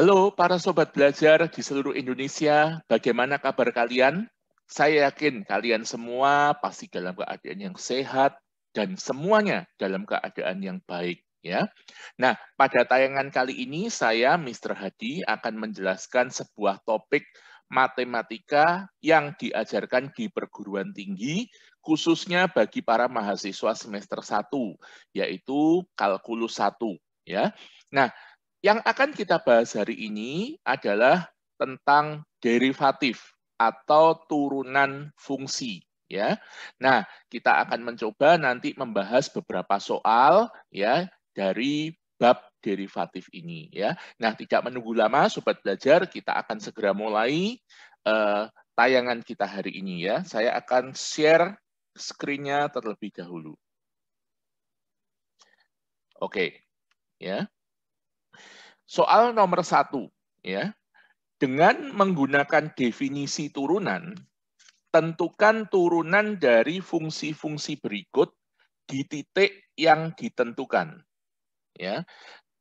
Halo para sobat belajar di seluruh Indonesia, bagaimana kabar kalian? Saya yakin kalian semua pasti dalam keadaan yang sehat dan semuanya dalam keadaan yang baik, ya. Nah, pada tayangan kali ini saya Mr. Hadi akan menjelaskan sebuah topik matematika yang diajarkan di perguruan tinggi khususnya bagi para mahasiswa semester 1, yaitu kalkulus 1, ya. Nah, yang akan kita bahas hari ini adalah tentang derivatif atau turunan fungsi, ya. Nah, kita akan mencoba nanti membahas beberapa soal ya dari bab derivatif ini, ya. Nah, tidak menunggu lama sobat belajar, kita akan segera mulai tayangan kita hari ini, ya. Saya akan share screen-nya terlebih dahulu. Oke, ya. Soal nomor 1, ya. Dengan menggunakan definisi turunan, tentukan turunan dari fungsi-fungsi berikut di titik yang ditentukan. Ya,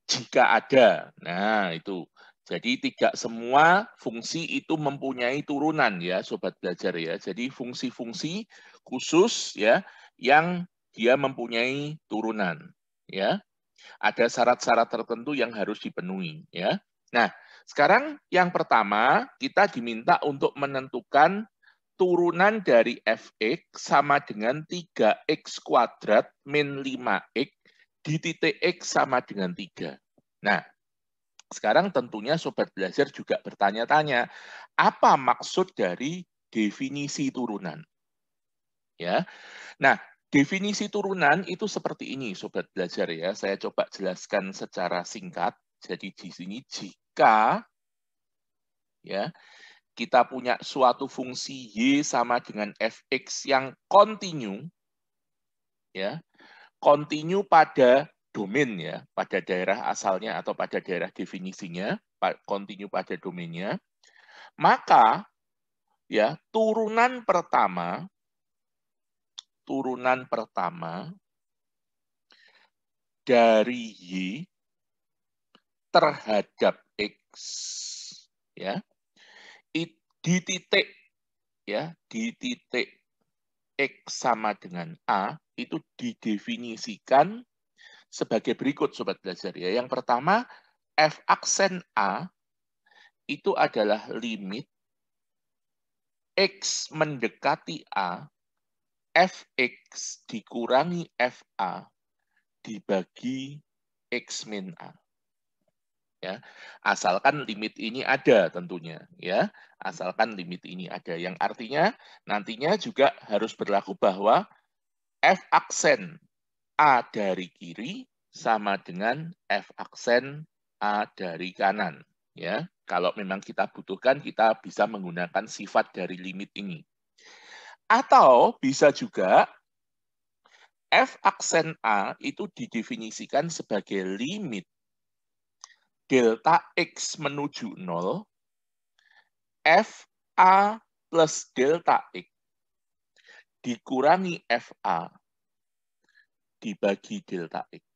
jika ada. Nah, itu. Jadi tidak semua fungsi itu mempunyai turunan ya, sobat belajar ya. Jadi fungsi-fungsi khusus ya yang dia mempunyai turunan, ya. Ada syarat-syarat tertentu yang harus dipenuhi, ya. Nah, sekarang yang pertama kita diminta untuk menentukan turunan dari fx sama dengan 3x kuadrat min 5x di titik x sama dengan 3. Nah, sekarang tentunya sobat belajar juga bertanya-tanya, apa maksud dari definisi turunan? Ya. Nah, definisi turunan itu seperti ini, sobat belajar ya. Saya coba jelaskan secara singkat. Jadi di sini jika ya kita punya suatu fungsi y sama dengan fx yang kontinu, ya, kontinu pada domain ya, pada daerah asalnya atau pada daerah definisinya, kontinu pada domainnya, maka ya turunan pertama dari y terhadap x ya di titik ya di titik x sama dengan a itu didefinisikan sebagai berikut sobat belajar ya. Yang pertama f aksen a itu adalah limit x mendekati a fx dikurangi fa dibagi x min a. Ya, asalkan limit ini ada tentunya ya, asalkan limit ini ada, yang artinya nantinya juga harus berlaku bahwa f aksen a dari kiri sama dengan f aksen a dari kanan ya. Kalau memang kita butuhkan kita bisa menggunakan sifat dari limit ini, atau bisa juga f aksen a itu didefinisikan sebagai limit delta X menuju 0, FA plus delta X dikurangi FA dibagi delta X.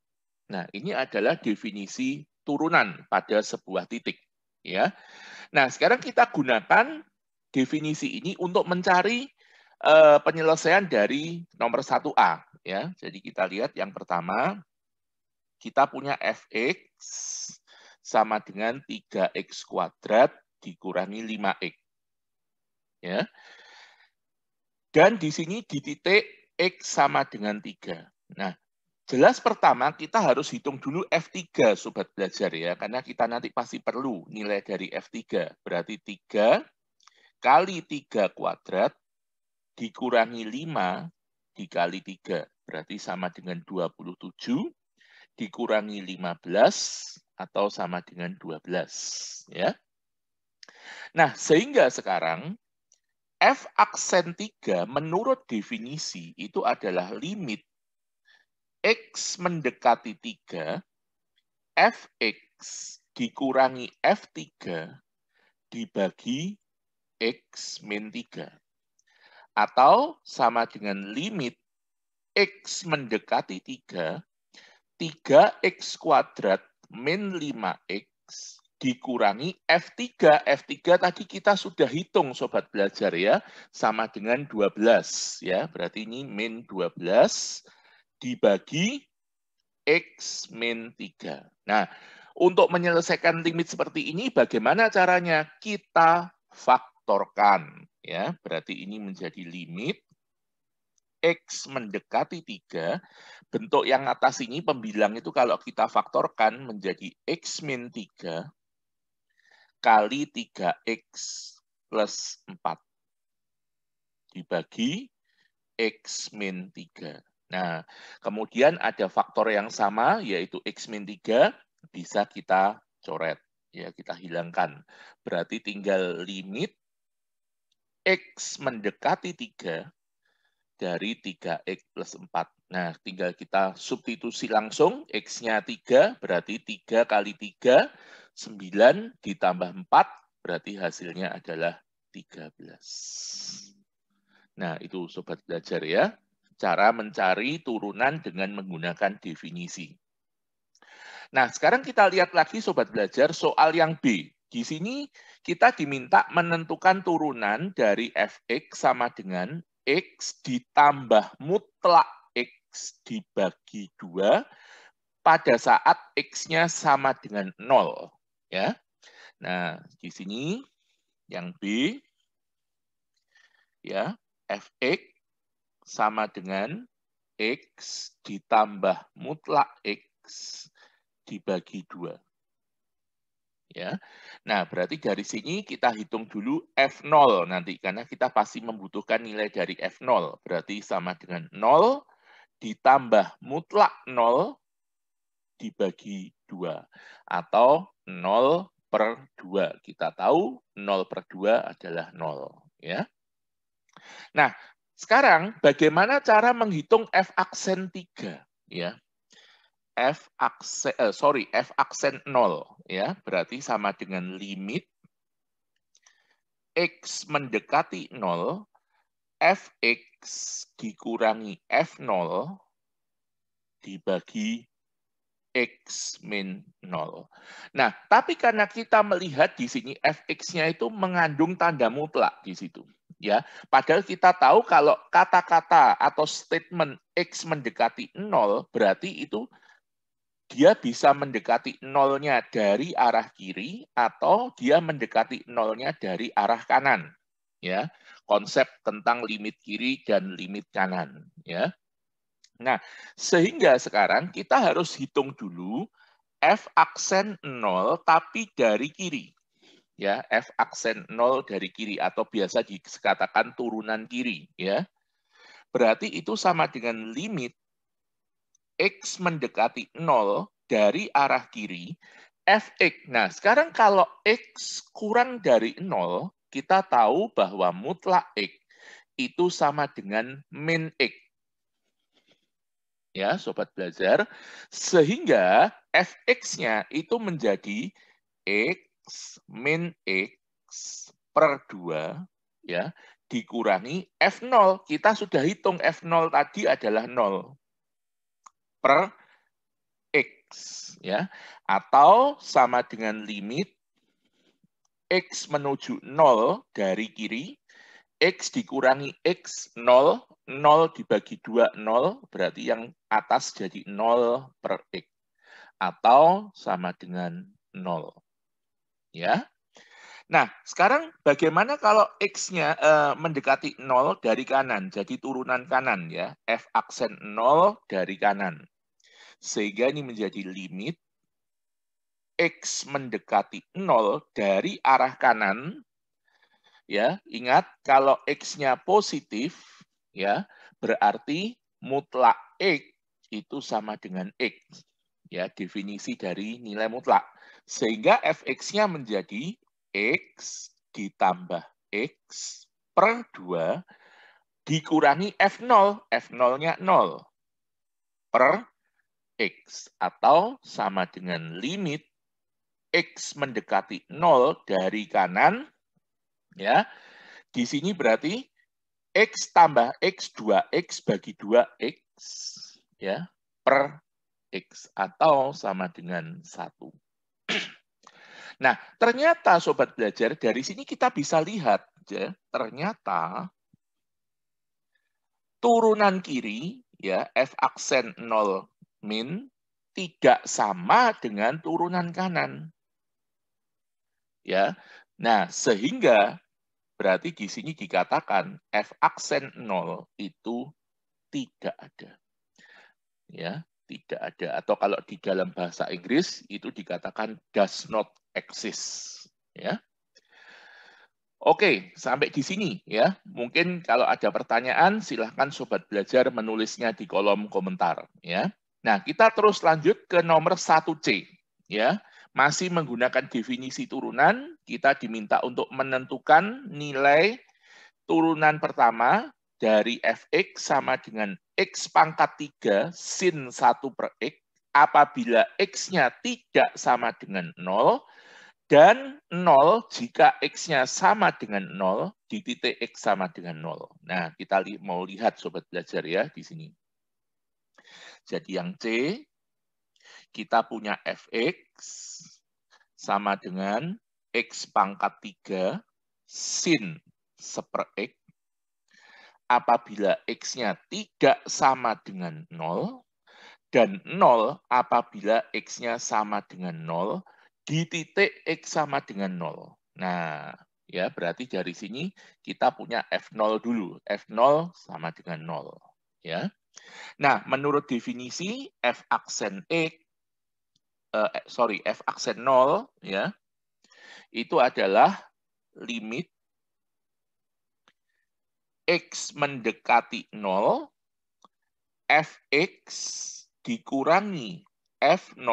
Nah, ini adalah definisi turunan pada sebuah titik. Ya. Nah, sekarang kita gunakan definisi ini untuk mencari penyelesaian dari nomor 1A. Ya. Jadi kita lihat yang pertama, kita punya fx sama dengan 3x kuadrat dikurangi 5x. Ya. Dan di sini di titik x sama dengan 3. Nah, jelas pertama kita harus hitung dulu F3, sobat belajar ya, karena kita nanti pasti perlu nilai dari F3. Berarti 3 kali 3 kuadrat dikurangi 5 dikali 3. Berarti sama dengan 27 dikurangi 15 atau sama dengan 12 ya. Nah, sehingga sekarang f aksen 3 menurut definisi itu adalah limit x mendekati 3 fx dikurangi f3 dibagi x min 3 atau sama dengan limit x mendekati 3 3x kuadrat min 5x dikurangi F3. F3 tadi kita sudah hitung sobat belajar ya, sama dengan 12 ya. Berarti ini min 12 dibagi X min 3. Nah, untuk menyelesaikan limit seperti ini bagaimana caranya? Kita faktorkan ya. Berarti ini menjadi limit X mendekati 3. Bentuk yang atas ini pembilang itu kalau kita faktorkan menjadi X min 3 kali 3X plus 4 dibagi X min 3. Nah, kemudian ada faktor yang sama, yaitu X min 3, bisa kita coret. Ya, kita hilangkan. Berarti tinggal limit X mendekati 3 dari 3X plus 4. Nah, tinggal kita substitusi langsung. X-nya 3, berarti 3 kali 3, 9 ditambah 4, berarti hasilnya adalah 13. Nah, itu sobat belajar ya. Cara mencari turunan dengan menggunakan definisi. Nah, sekarang kita lihat lagi sobat belajar soal yang B. Di sini kita diminta menentukan turunan dari fx sama dengan X ditambah mutlak X dibagi 2 pada saat X-nya sama dengan 0. Ya. Nah, di sini yang B, ya, fx sama dengan X ditambah mutlak X dibagi 2. Ya. Nah, berarti dari sini kita hitung dulu F0 nanti, karena kita pasti membutuhkan nilai dari F0. Berarti sama dengan 0 ditambah mutlak 0 dibagi 2. Atau 0 per 2. Kita tahu 0 per 2 adalah 0. Ya. Nah, sekarang bagaimana cara menghitung F aksen 3? Ya. F aksen 0 ya, berarti sama dengan limit X mendekati 0 Fx dikurangi F0 dibagi X min 0. Nah, tapi karena kita melihat di sini Fx-nya itu mengandung tanda mutlak di situ. Ya, padahal kita tahu kalau kata-kata atau statement X mendekati 0 berarti itu dia bisa mendekati nolnya dari arah kiri atau dia mendekati nolnya dari arah kanan. Ya, konsep tentang limit kiri dan limit kanan. Ya, nah sehingga sekarang kita harus hitung dulu f aksen 0 tapi dari kiri. Ya, f aksen 0 dari kiri atau biasa dikatakan turunan kiri. Ya, berarti itu sama dengan limit X mendekati 0 dari arah kiri, Fx. Nah, sekarang kalau X kurang dari 0, kita tahu bahwa mutlak X itu sama dengan min X. Ya, sobat belajar. Sehingga Fx-nya itu menjadi X min X per 2, ya, dikurangi F0. Kita sudah hitung F0 tadi adalah 0. Per X ya, atau sama dengan limit X menuju 0 dari kiri, X dikurangi X 0, 0 dibagi 2, 0, berarti yang atas jadi 0 per X, atau sama dengan 0. Ya. Nah, sekarang bagaimana kalau X-nya mendekati 0 dari kanan, jadi turunan kanan ya, F aksen 0 dari kanan. Sehingga ini menjadi limit X mendekati 0 dari arah kanan. Ya, ingat kalau X-nya positif, ya, berarti mutlak X itu sama dengan X. Ya, definisi dari nilai mutlak. Sehingga Fx-nya menjadi X ditambah X per 2 dikurangi F0. F0-nya 0 per X. Atau sama dengan limit X mendekati 0 dari kanan. Ya, di sini berarti X tambah X 2X bagi 2X ya, per X atau sama dengan 1. Nah, ternyata Sobat Belajar, dari sini kita bisa lihat, ya, ternyata turunan kiri, ya, F aksen 0 min, tidak sama dengan turunan kanan. Ya, nah, sehingga berarti di sini dikatakan F aksen 0 itu tidak ada. Ya, tidak ada. Atau kalau di dalam bahasa Inggris itu dikatakan does not exist. Ya. Oke, sampai di sini ya. Mungkin kalau ada pertanyaan silahkan Sobat Belajar menulisnya di kolom komentar ya. Nah, kita terus lanjut ke nomor 1C ya. Masih menggunakan definisi turunan, kita diminta untuk menentukan nilai turunan pertama dari fx sama dengan x pangkat 3 sin 1 per x apabila x-nya tidak sama dengan 0 dan 0 jika x-nya sama dengan 0 di titik x sama dengan 0. Nah, kita mau lihat Sobat Belajar ya di sini. Jadi yang C, kita punya fx sama dengan x pangkat 3 sin 1 per x apabila x-nya tidak sama dengan 0 dan 0 apabila x-nya sama dengan 0 di titik x sama dengan 0. Nah, ya berarti dari sini kita punya F0 dulu. F0 sama dengan 0. Ya. Nah, menurut definisi F aksen F aksen 0 ya, itu adalah limit x mendekati 0, fx dikurangi f0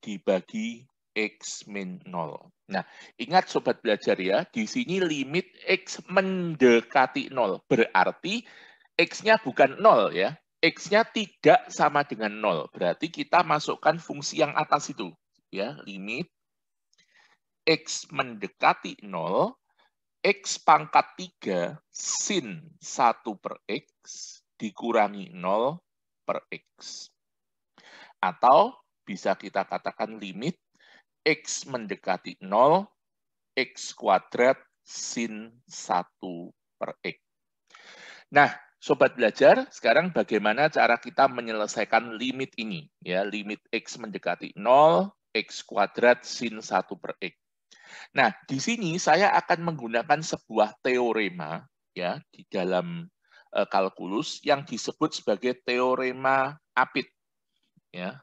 dibagi x min 0. Nah, ingat Sobat Belajar ya, di sini limit x mendekati 0. Berarti x-nya bukan 0 ya. X-nya tidak sama dengan 0. Berarti kita masukkan fungsi yang atas itu. Ya, limit x mendekati 0, x pangkat 3 sin 1 per x dikurangi 0 per x. Atau bisa kita katakan limit x mendekati 0, x kuadrat sin 1 per x. Nah, Sobat Belajar, sekarang bagaimana cara kita menyelesaikan limit ini? Ya, limit x mendekati 0, x kuadrat sin 1 per x. Nah, di sini saya akan menggunakan sebuah teorema ya di dalam kalkulus yang disebut sebagai teorema Apit. Ya.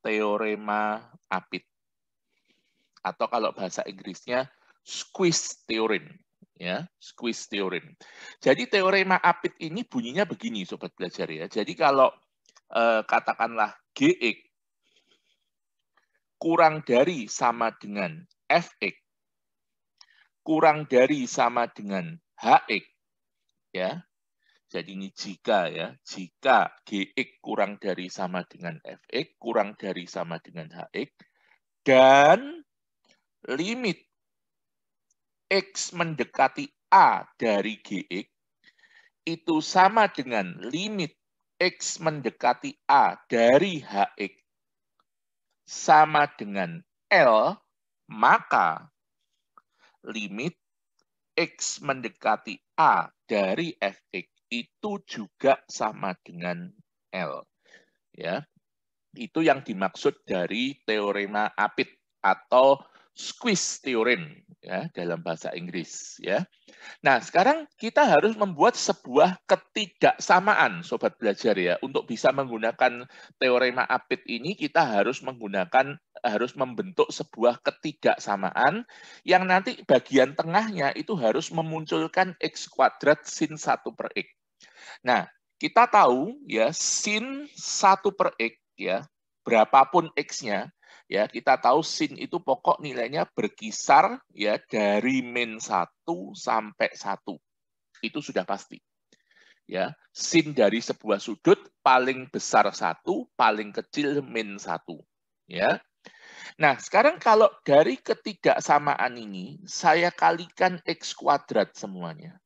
Teorema Apit. Atau kalau bahasa Inggrisnya squeeze theorem. Ya, squeeze theorem. Jadi teorema Apit ini bunyinya begini Sobat Belajar ya. Jadi kalau katakanlah Gx kurang dari sama dengan Fx kurang dari sama dengan Hx ya. Jadi ini jika ya, jika Gx kurang dari sama dengan Fx kurang dari sama dengan Hx dan limit x mendekati A dari Gx itu sama dengan limit x mendekati A dari Hx sama dengan L, maka limit x mendekati A dari Fx itu juga sama dengan L. Ya. Itu yang dimaksud dari teorema Apit atau squeeze theorem ya dalam bahasa Inggris ya. Nah, sekarang kita harus membuat sebuah ketidaksamaan Sobat Belajar ya. Untuk bisa menggunakan teorema Apit ini kita harus membentuk sebuah ketidaksamaan yang nanti bagian tengahnya itu harus memunculkan x kuadrat sin 1 per x. Nah, kita tahu ya sin 1 per x ya, berapapun x-nya ya, kita tahu sin itu pokok nilainya berkisar ya dari min 1 sampai 1. Itu sudah pasti. Ya, sin dari sebuah sudut paling besar 1, paling kecil min 1. Ya. Nah, sekarang kalau dari ketidaksamaan ini saya kalikan x kuadrat semuanya.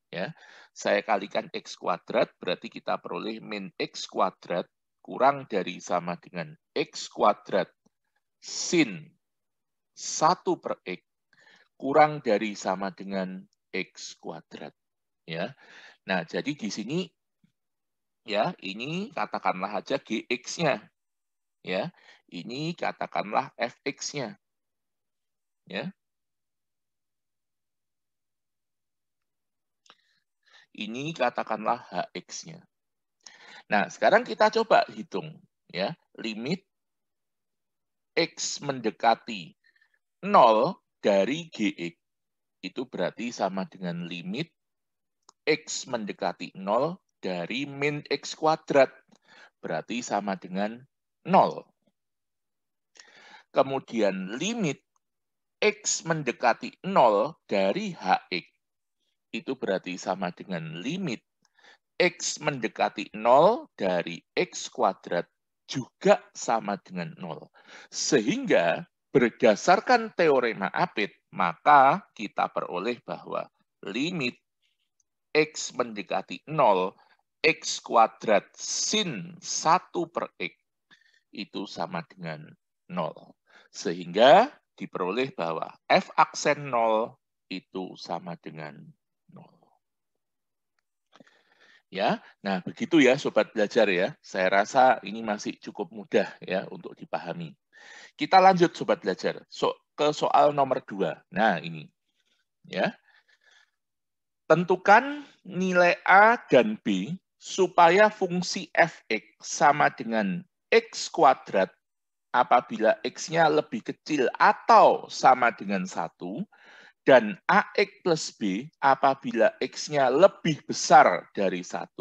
Ya. Saya kalikan x kuadrat berarti kita peroleh min x kuadrat kurang dari sama dengan x kuadrat sin 1 per X kurang dari sama dengan X kuadrat. Ya. Nah, jadi di sini ya, ini katakanlah aja Gx-nya. Ya. Ini katakanlah Fx-nya. Ya. Ini katakanlah Hx-nya. Nah, sekarang kita coba hitung ya, limit X mendekati 0 dari Gx itu berarti sama dengan limit X mendekati 0 dari min X kuadrat. Berarti sama dengan 0. Kemudian limit X mendekati 0 dari Hx itu berarti sama dengan limit X mendekati 0 dari X kuadrat juga sama dengan 0. Sehingga berdasarkan teorema Apit, maka kita peroleh bahwa limit X mendekati 0, X kuadrat sin 1 per X itu sama dengan 0. Sehingga diperoleh bahwa F aksen 0 itu sama dengan 0. Ya, nah begitu ya Sobat Belajar ya. Saya rasa ini masih cukup mudah ya untuk dipahami. Kita lanjut Sobat Belajar ke soal nomor 2. Nah ini ya. Tentukan nilai A dan B supaya fungsi fx sama dengan x kuadrat apabila x-nya lebih kecil atau sama dengan 1, dan AX plus B apabila X-nya lebih besar dari 1,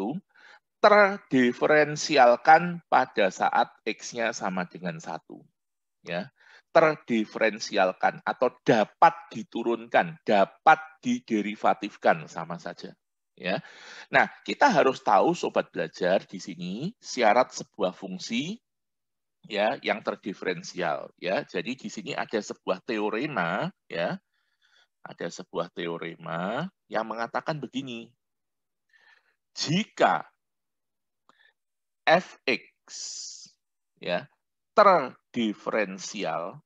terdiferensialkan pada saat X-nya sama dengan 1. Ya. Terdiferensialkan atau dapat diturunkan, dapat diderivatifkan sama saja. Ya. Nah, kita harus tahu Sobat Belajar di sini syarat sebuah fungsi ya yang terdiferensial ya. Jadi di sini ada sebuah teorema ya. Ada sebuah teorema yang mengatakan begini. Jika fx ya terdiferensial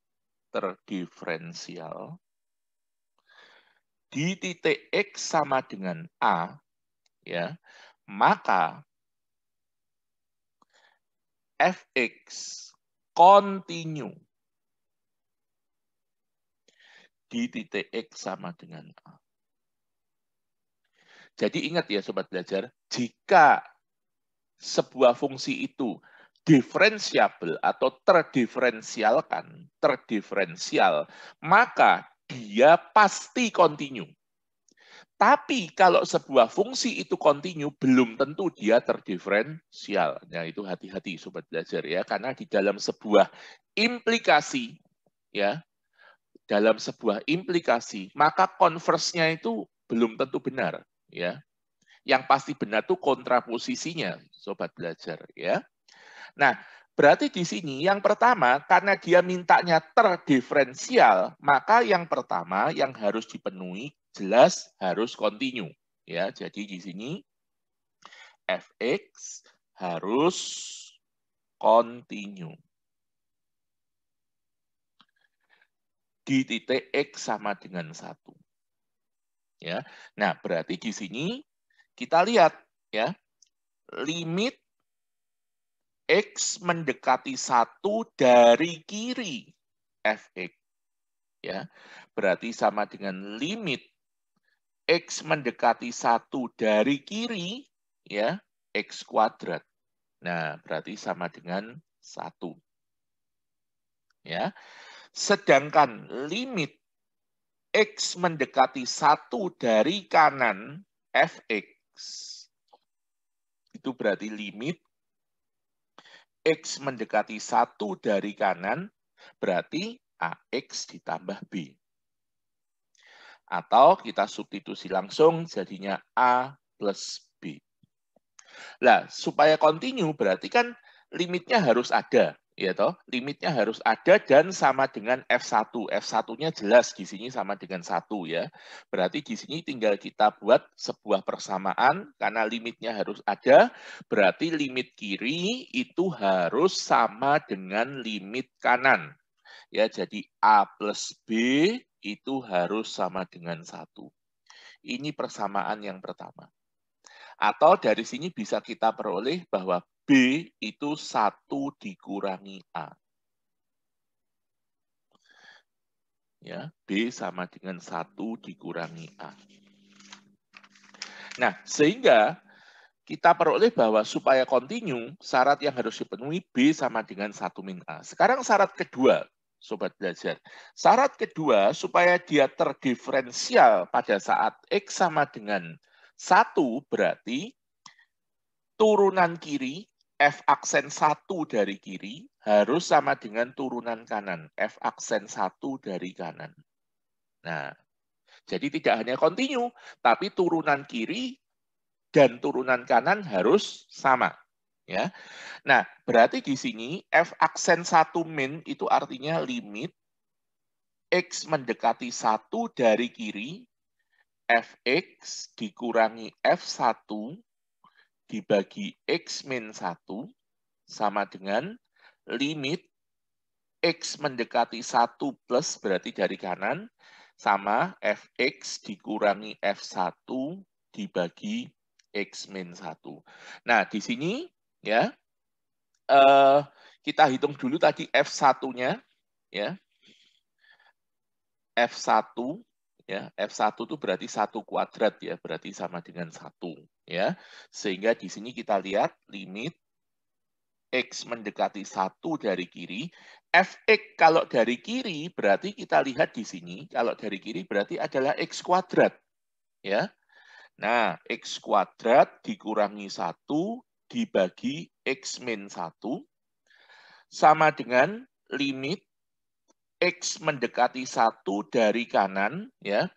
di titik x sama dengan a ya, maka fx kontinu di titik X sama dengan A. Jadi ingat ya Sobat Belajar, jika sebuah fungsi itu diferensiabel atau terdiferensial, maka dia pasti kontinu. Tapi kalau sebuah fungsi itu kontinu, belum tentu dia terdiferensial. Nah, itu hati-hati Sobat Belajar ya, karena di dalam sebuah implikasi, ya, dalam sebuah implikasi, maka konversnya itu belum tentu benar, ya. Yang pasti benar itu kontraposisinya, Sobat Belajar, ya. Nah, berarti di sini yang pertama karena dia mintanya terdiferensial, maka yang pertama yang harus dipenuhi jelas harus kontinu, ya. Jadi di sini fx harus kontinu di titik X sama dengan 1. Ya. Nah, berarti di sini kita lihat ya, limit X mendekati 1 dari kiri fx ya. Berarti sama dengan limit X mendekati 1 dari kiri ya, X kuadrat. Nah, berarti sama dengan 1. Ya. Sedangkan limit X mendekati 1 dari kanan fx itu berarti limit X mendekati 1 dari kanan berarti AX ditambah B. Atau kita substitusi langsung jadinya A plus B. Nah, supaya kontinu berarti kan limitnya harus ada, ya toh? Limitnya harus ada dan sama dengan F1. F1-nya jelas di sini sama dengan 1 ya. Berarti di sini tinggal kita buat sebuah persamaan karena limitnya harus ada, berarti limit kiri itu harus sama dengan limit kanan. Ya, jadi A plus B itu harus sama dengan 1. Ini persamaan yang pertama. Atau dari sini bisa kita peroleh bahwa B itu 1 dikurangi A. Ya, B sama dengan 1 dikurangi A. Nah, sehingga kita peroleh bahwa supaya kontinu, syarat yang harus dipenuhi B sama dengan 1 min A. Sekarang syarat kedua, Sobat Belajar. Syarat kedua, supaya dia terdiferensial pada saat X sama dengan 1, berarti turunan kiri, F aksen 1 dari kiri, harus sama dengan turunan kanan, F aksen 1 dari kanan. Nah, jadi tidak hanya kontinu, tapi turunan kiri dan turunan kanan harus sama. Ya. Nah, berarti di sini F aksen 1 min itu artinya limit X mendekati 1 dari kiri, Fx dikurangi F1 dibagi X min 1 sama dengan limit X mendekati 1 plus berarti dari kanan sama Fx dikurangi F1 dibagi X min 1. Nah, di sini ya kita hitung dulu tadi F1-nya ya. F1 ya, F1 itu berarti 1 kuadrat ya, berarti sama dengan 1 ya. Sehingga di sini kita lihat limit X mendekati 1 dari kiri. Fx kalau dari kiri berarti kita lihat di sini, kalau dari kiri berarti adalah X kuadrat ya. Nah, X kuadrat dikurangi 1 dibagi X min 1 sama dengan limit X mendekati 1 dari kanan ya.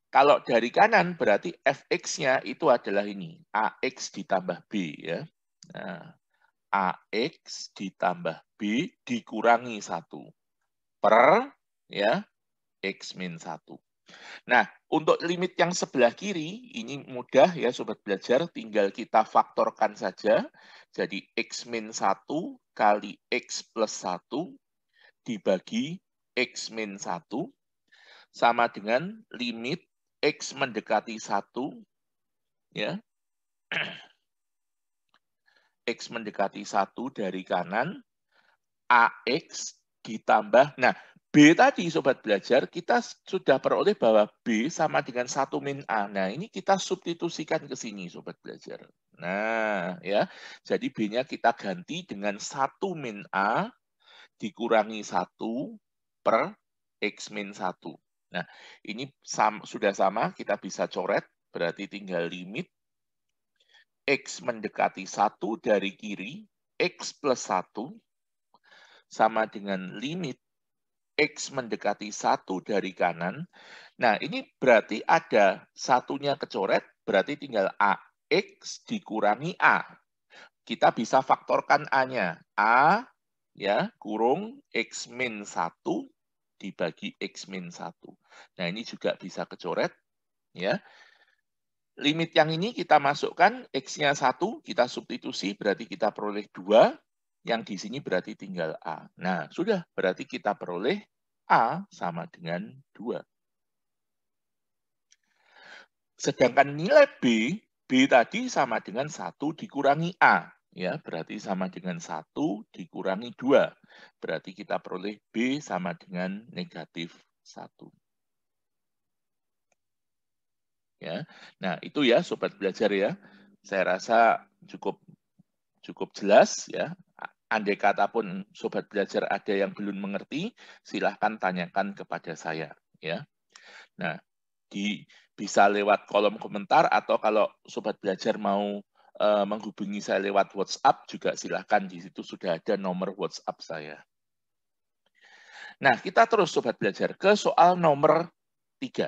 Kalau dari kanan berarti Fx-nya itu adalah ini, AX ditambah B ya. Nah, AX ditambah B dikurangi 1 per ya X min 1. Nah, untuk limit yang sebelah kiri, ini mudah ya Sobat Belajar, tinggal kita faktorkan saja. Jadi X min 1 kali X plus 1 dibagi X min 1 sama dengan limit X mendekati 1 ya. X mendekati 1 dari kanan, AX ditambah, nah B tadi Sobat Belajar, kita sudah peroleh bahwa B sama dengan 1 min A. Nah ini kita substitusikan ke sini Sobat Belajar. Nah ya, jadi B-nya kita ganti dengan 1 min A dikurangi 1 per X min 1. Nah ini sudah sama, kita bisa coret, berarti tinggal limit X mendekati 1 dari kiri, X plus 1 sama dengan limit X mendekati 1 dari kanan. Nah, ini berarti ada satunya kecoret, berarti tinggal AX dikurangi A. Kita bisa faktorkan A-nya. A ya kurung X min 1 dibagi X min 1. Nah, ini juga bisa kecoret. Ya. Limit yang ini kita masukkan, X-nya 1, kita substitusi, berarti kita peroleh 2. Yang di sini berarti tinggal A. Nah, sudah, berarti kita peroleh A sama dengan 2. Sedangkan nilai B, B tadi sama dengan 1 dikurangi A. Ya, berarti sama dengan 1 dikurangi 2. Berarti kita peroleh B sama dengan negatif 1. Ya. Nah, itu ya Sobat Belajar ya. Saya rasa cukup jelas ya. Andai kata pun Sobat Belajar ada yang belum mengerti, silahkan tanyakan kepada saya ya. Nah, bisa lewat kolom komentar atau kalau Sobat Belajar mau menghubungi saya lewat WhatsApp juga silahkan, di situ sudah ada nomor WhatsApp saya. Nah, kita terus Sobat Belajar ke soal nomor 3.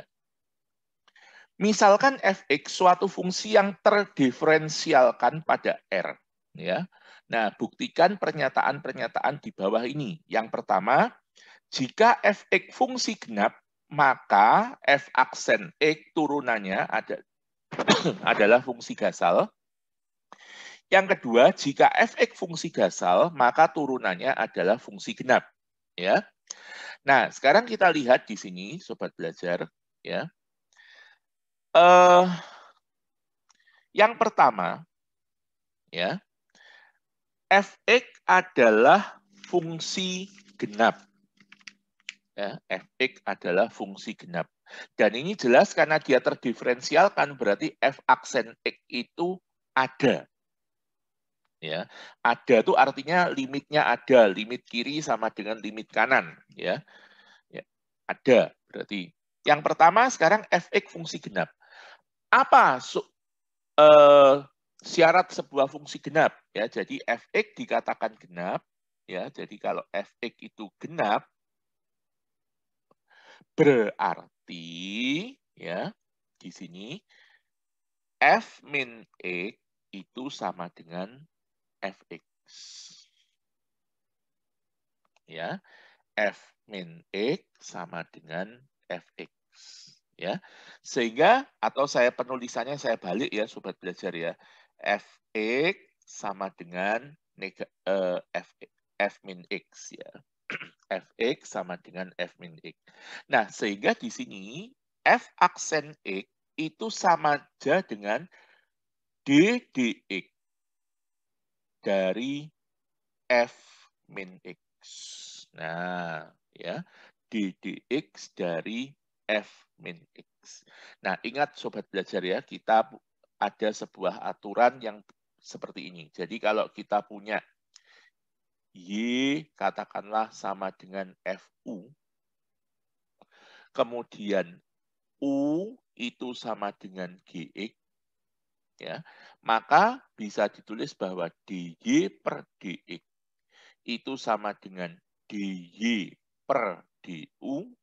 Misalkan fx suatu fungsi yang terdiferensialkan pada R ya. Nah, buktikan pernyataan-pernyataan di bawah ini. Yang pertama, jika fx fungsi genap, maka f aksen x turunannya adalah fungsi gasal. Yang kedua, jika fx fungsi gasal, maka turunannya adalah fungsi genap. Ya. Nah, sekarang kita lihat di sini, Sobat Belajar. Ya. Yang pertama, ya, fx adalah fungsi genap. Ya, fx adalah fungsi genap. Dan ini jelas karena dia terdiferensialkan, berarti f aksen x itu ada. Ya, ada itu artinya limitnya ada, limit kiri sama dengan limit kanan. Ya, ya ada berarti. Yang pertama sekarang fx fungsi genap. Apa syarat sebuah fungsi genap? Ya, jadi fx dikatakan genap. Ya, jadi kalau fx itu genap, berarti ya di sini f min x itu sama dengan fx. Ya, f min x sama dengan fx. Ya, sehingga atau saya penulisannya saya balik ya, Sobat Belajar ya, fx sama dengan f min x ya. fx sama dengan f min x. Nah, sehingga di sini f aksen x itu sama aja dengan d dx dari f min x. Nah, ya, d dx dari f min x. Nah, ingat Sobat Belajar ya, kita ada sebuah aturan yang seperti ini. Jadi kalau kita punya Y katakanlah sama dengan FU, kemudian U itu sama dengan GX, ya, maka bisa ditulis bahwa DY per DX itu sama dengan DY per DU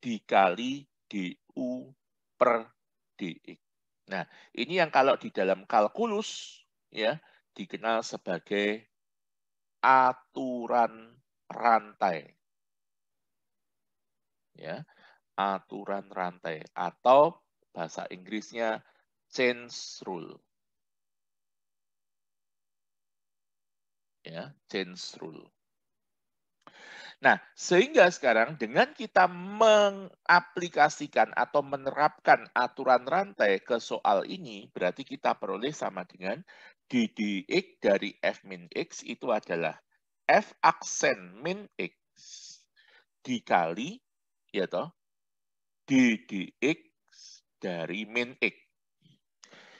dikali DU per DX. Nah, ini yang kalau di dalam kalkulus ya dikenal sebagai aturan rantai. Ya, aturan rantai atau bahasa Inggrisnya chain rule. Ya, chain rule. Nah, sehingga sekarang dengan kita mengaplikasikan atau menerapkan aturan rantai ke soal ini, berarti kita peroleh sama dengan d dx dari f min x itu adalah f aksen min x dikali ya toh d dx dari min x.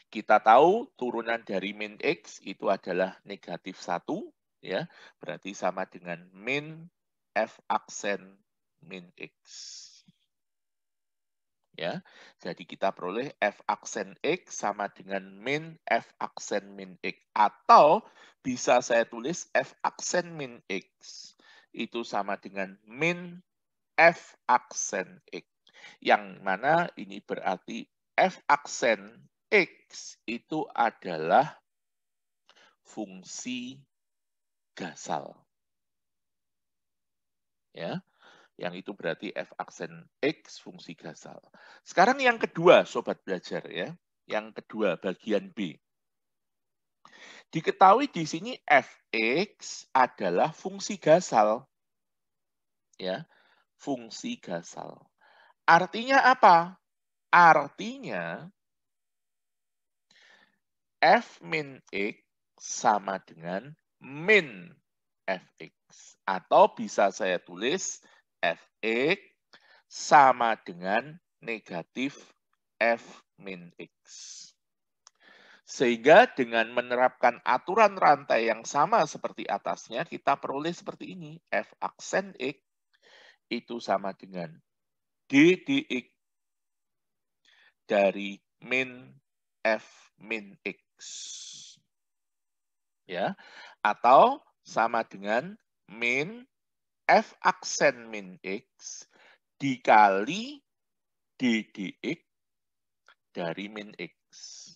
Kita tahu turunan dari min x itu adalah negatif 1, ya, berarti sama dengan min f aksen min x. Ya, jadi kita peroleh f aksen x sama dengan min f aksen min x. Atau bisa saya tulis f aksen min x itu sama dengan min f aksen x. Yang mana ini berarti f aksen x itu adalah fungsi gasal. Ya, yang itu berarti f aksen x fungsi gasal. Sekarang yang kedua, Sobat Belajar ya. Yang kedua, bagian B. Diketahui di sini fx adalah fungsi gasal. Ya, fungsi gasal. Artinya apa? Artinya f min x sama dengan min fx. Atau bisa saya tulis fx sama dengan negatif f min x. Sehingga dengan menerapkan aturan rantai yang sama seperti atasnya, kita peroleh seperti ini. F aksen x itu sama dengan d dx dari min f min x. Ya, atau sama dengan min f aksen min x dikali d dx dari min x.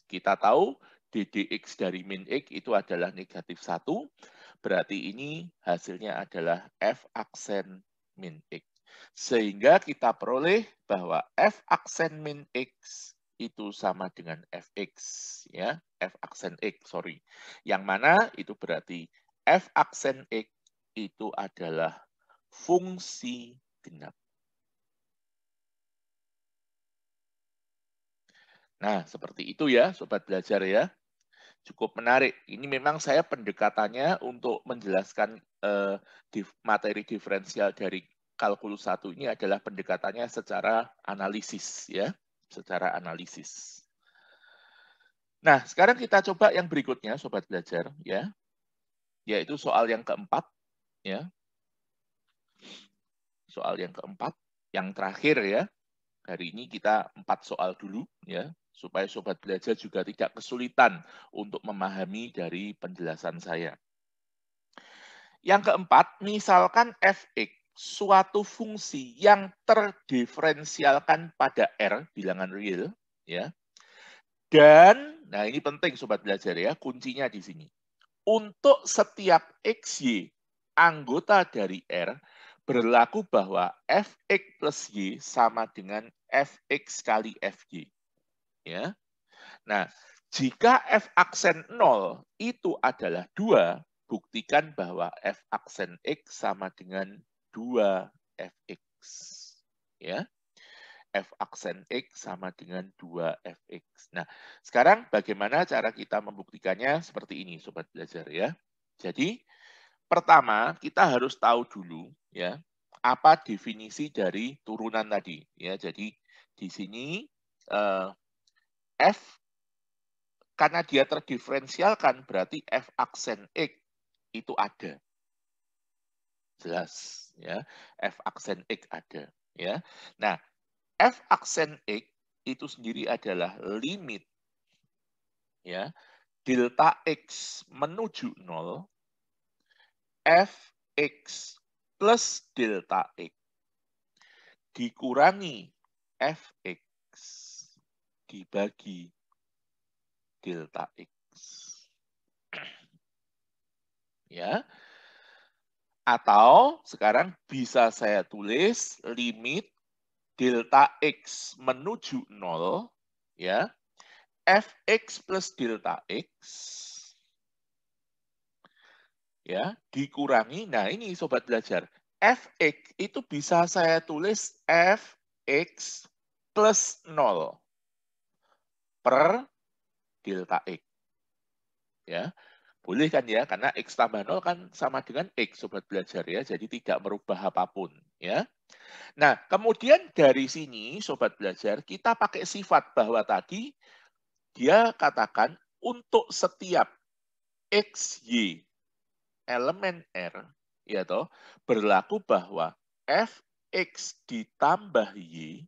Kita tahu d dx dari min x itu adalah negatif 1, berarti ini hasilnya adalah f aksen min x. Sehingga kita peroleh bahwa f aksen min x itu sama dengan fx, ya, f aksen x, sorry. Yang mana itu berarti f aksen x itu adalah fungsi genap. Nah, seperti itu ya, Sobat Belajar ya. Cukup menarik. Ini memang saya pendekatannya untuk menjelaskan materi diferensial dari kalkulus 1 ini adalah pendekatannya secara analisis ya, secara analisis. Nah, sekarang kita coba yang berikutnya Sobat Belajar ya, yaitu soal yang keempat ya. Soal yang keempat, yang terakhir ya. Hari ini kita 4 soal dulu ya, supaya Sobat Belajar juga tidak kesulitan untuk memahami dari penjelasan saya. Yang keempat, misalkan fx suatu fungsi yang terdiferensialkan pada R, bilangan real, ya. Dan, nah ini penting Sobat Belajar ya, kuncinya di sini. Untuk setiap xy anggota dari R, berlaku bahwa fx plus y sama dengan fx kali fy. Ya. Nah, jika f aksen 0 itu adalah 2, buktikan bahwa f aksen x sama dengan 2fx. Ya. F aksen x sama dengan 2fx. Nah, sekarang bagaimana cara kita membuktikannya? Seperti ini, Sobat Belajar ya. Jadi, pertama kita harus tahu dulu ya, apa definisi dari turunan tadi ya. Jadi di sini f karena dia terdiferensialkan berarti f aksen x itu ada. Jelas ya, f aksen x ada ya. Nah, f aksen x itu sendiri adalah limit ya delta x menuju 0 fx plus delta x dikurangi fx dibagi delta x. Ya. Atau sekarang bisa saya tulis limit delta x menuju 0 ya. Fx plus delta x ya dikurangi. Nah, ini Sobat Belajar. Fx itu bisa saya tulis fx plus 0 per delta x. Ya. Boleh kan ya, karena X tambah 0 kan sama dengan X, Sobat Belajar ya, jadi tidak merubah apapun. Ya. Nah, kemudian dari sini, Sobat Belajar, kita pakai sifat bahwa tadi dia katakan untuk setiap X, Y, elemen R, ya toh, berlaku bahwa Fx ditambah Y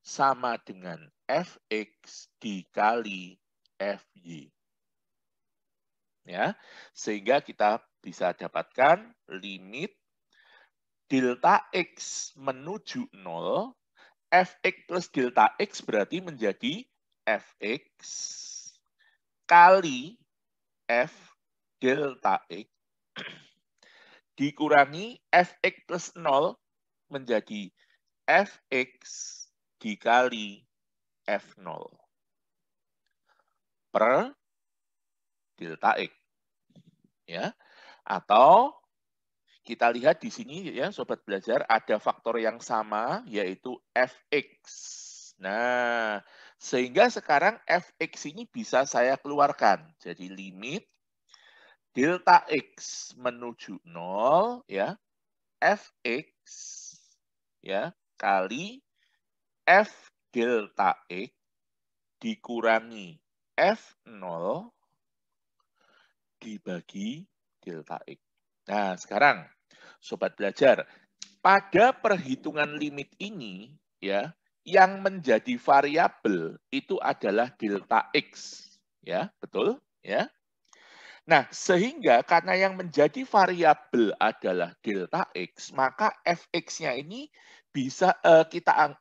sama dengan Fx dikali Fy. Ya, sehingga kita bisa dapatkan limit delta x menuju 0, fx plus delta x berarti menjadi fx kali f delta x dikurangi fx plus 0 menjadi fx dikali f0 per delta x. Ya, atau kita lihat di sini ya Sobat Belajar ada faktor yang sama yaitu fx. Nah, sehingga sekarang fx ini bisa saya keluarkan. Jadi limit delta x menuju 0 ya, fx ya kali f delta x dikurangi f0 dibagi delta x. Nah, sekarang Sobat Belajar, pada perhitungan limit ini ya, yang menjadi variabel itu adalah delta x. Ya, betul? Ya. Nah, sehingga karena yang menjadi variabel adalah delta x, maka fx-nya ini bisa kita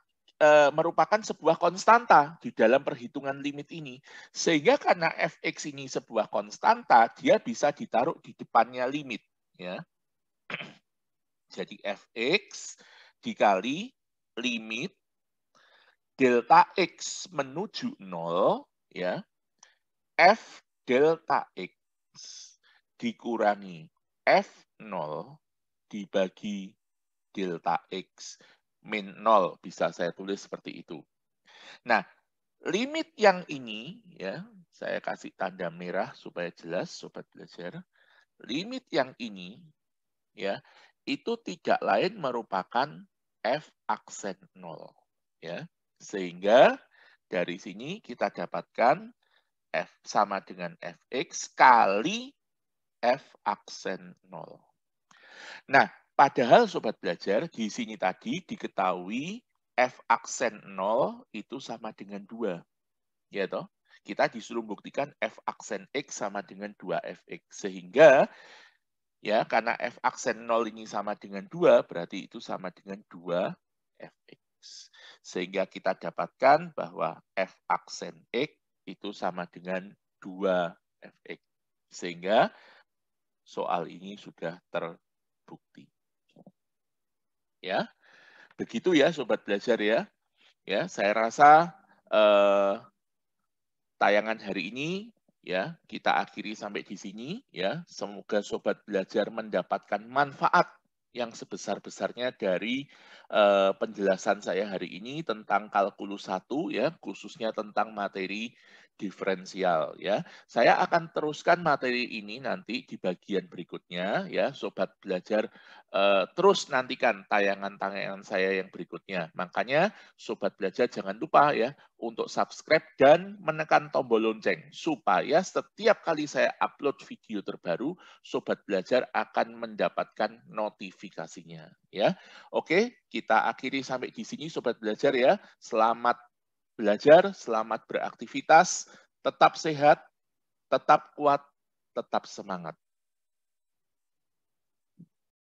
merupakan sebuah konstanta di dalam perhitungan limit ini. Sehingga karena fx ini sebuah konstanta, dia bisa ditaruh di depannya limit. Ya. Jadi fx dikali limit delta x menuju 0, ya, f delta x dikurangi f0 dibagi delta x min 0, bisa saya tulis seperti itu. Nah, limit yang ini, ya, saya kasih tanda merah supaya jelas, Sobat Belajar. Limit yang ini, ya, itu tidak lain merupakan f aksen 0. Ya. Sehingga dari sini kita dapatkan f sama dengan fx kali f aksen 0. Nah, padahal Sobat Belajar, di sini tadi diketahui f aksen 0 itu sama dengan 2. Ya toh? Kita disuruh buktikan f aksen x sama dengan 2fx. Sehingga, ya, karena f aksen 0 ini sama dengan 2, berarti itu sama dengan 2fx. Sehingga kita dapatkan bahwa f aksen x itu sama dengan 2fx. Sehingga soal ini sudah terbukti. Ya, begitu ya Sobat Belajar ya. Ya, saya rasa tayangan hari ini ya kita akhiri sampai di sini ya. Semoga Sobat Belajar mendapatkan manfaat yang sebesar-besarnya dari penjelasan saya hari ini tentang kalkulus 1 ya, khususnya tentang materi diferensial ya. Saya akan teruskan materi ini nanti di bagian berikutnya ya. Sobat Belajar terus nantikan tayangan-tayangan saya yang berikutnya. Makanya Sobat Belajar jangan lupa ya untuk subscribe dan menekan tombol lonceng supaya setiap kali saya upload video terbaru, Sobat Belajar akan mendapatkan notifikasinya ya. Oke, kita akhiri sampai di sini Sobat Belajar ya. Selamat belajar, selamat beraktivitas, tetap sehat, tetap kuat, tetap semangat.